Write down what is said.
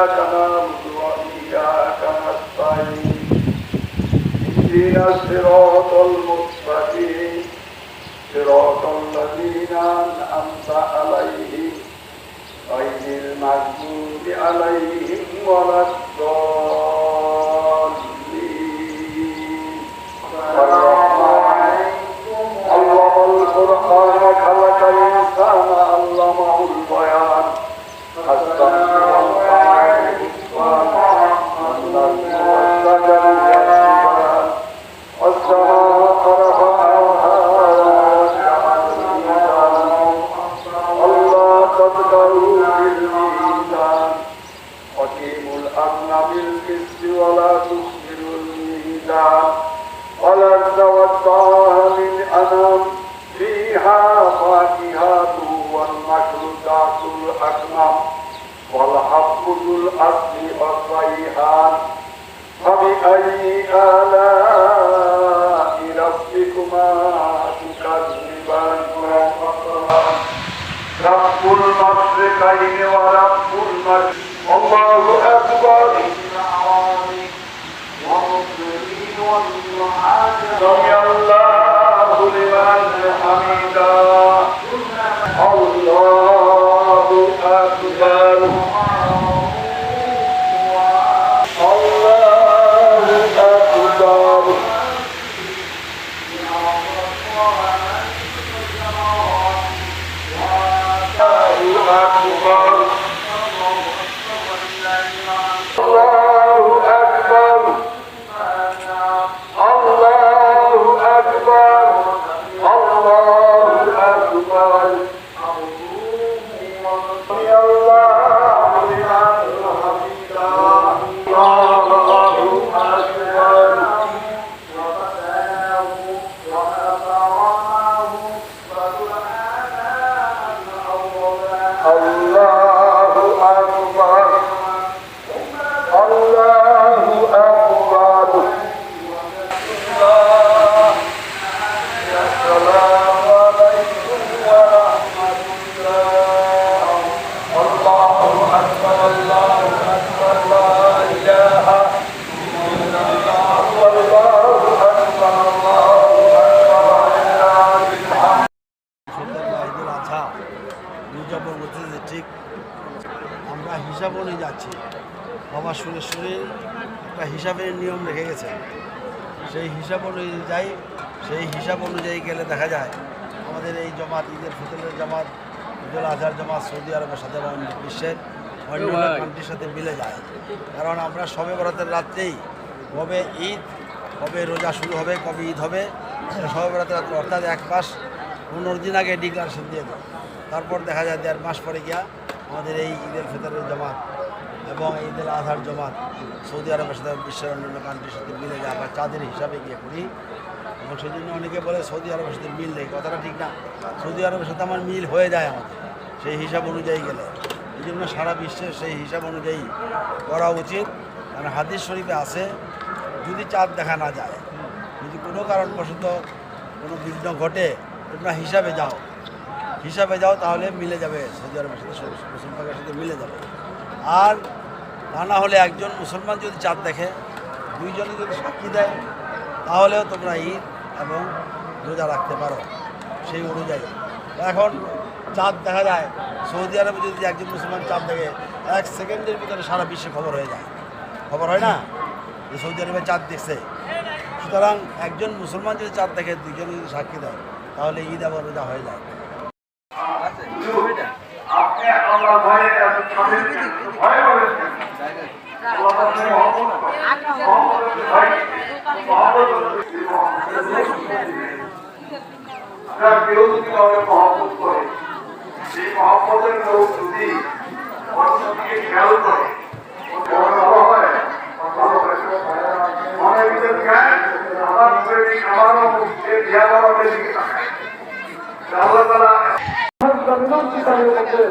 إياك نعبد وإياك نستعين اهدنا الصراط المستقيم صراط الذين أنعمت عليهم غير المغضوب عليهم ولا الضالين. علم القرآن خلق الإنسان علمه البيان حسن والقمر والنجم والشجر يسجدان والسماء رفعها ووضع الميزان ألا تطغوا في الميزان وأقيموا الأمن بالقسط ولا تخسروا الميزان والأرض وضعها للأنام فيها فاكهة والنخل الأكمام والحب ذو الأصل والريحان فبأي آلاء ربكما تكذبان رب المشرقين ورب المغربين الله أكبر سمع الله لمن حمده الله أكبر الله أكبر ঠিক আমরা হিসাব অনুযায়ী যাচ্ছি। বাবা সুরেশ্বরীর একটা হিসাবের নিয়ম রেখে গেছে, সেই হিসাব অনুযায়ী যাই। সেই হিসাব অনুযায়ী গেলে দেখা যায় আমাদের এই জমাত, ঈদের ফিতরের জামাত, ঈদুল আজহার জামাত সৌদি আরবের সাথে বিশ্বের অন্যান্য কান্ট্রির সাথে মিলে যায়। কারণ আমরা শবে বরাতের রাত্রেই কবে ঈদ, কবে রোজা শুরু হবে, কবে ঈদ হবে, শবে বরাতের রাত্রে অর্থাৎ 1 মাস 15 দিন আগে ডিক্লারেশন দিয়ে দেয়। তারপর দেখা যায় 1.5 মাস পরে গিয়া আমাদের এই ঈদের ফিতরের জামাত এবং ঈদুল আজহার জামাত সৌদি আরবের সাথে বিশ্বের অন্যান্য কান্ট্রির সাথে মিলে যায়। আমরা চাঁদের হিসাবে গিয়ে করি এবং সেই জন্য অনেকে বলে সৌদি আরবের সাথে মিল নেই, কথাটা ঠিক না। সৌদি আরবের সাথে আমার মিল হয়ে যায় আমাদের সেই হিসাব অনুযায়ী গেলে। এই জন্য সারা বিশ্বের সেই হিসাব অনুযায়ী করা উচিত। কারণ হাদিস শরীফে আছে, যদি চাঁদ দেখা না যায়, যদি কোনো কারণবশত কোনো বিঘ্ন ঘটে, তোমরা হিসাবে যাও, তাহলে মিলে যাবে, সৌদি আরবের সাথে মুসলমানের সাথে মিলে যাবে। আর তা না হলে একজন মুসলমান যদি চাঁদ দেখে, 2 জনে যদি সাক্ষী দেয়, তাহলেও তোমরা ঈদ এবং রোজা রাখতে পারো সেই অনুযায়ী। এখন চাঁদ দেখা যায় সৌদি আরবে, যদি একজন মুসলমান চাঁদ দেখে 1 সেকেন্ডের ভিতরে সারা বিশ্বে খবর হয়ে যায়। খবর হয় না যে সৌদি আরবে চাঁদ দেখছে। সুতরাং একজন মুসলমান যদি চাঁদ দেখে, 2 জনে যদি সাক্ষী দেয়, তাহলে ঈদ এবং রোজা হয়ে যায়। আপনি আল্লাহ ভয়ে ভয় বলেছেন, কেউ যদি কাউকে মহব্বত করে, সেই মহব্বতের লোক যদি অন্যদিকে খেয়াল করে, হয় মনের ভিতরে আমার আমারও দিকে তাকায়। আল্লাহ তাআলা বিনন্তি তাদের মধ্যে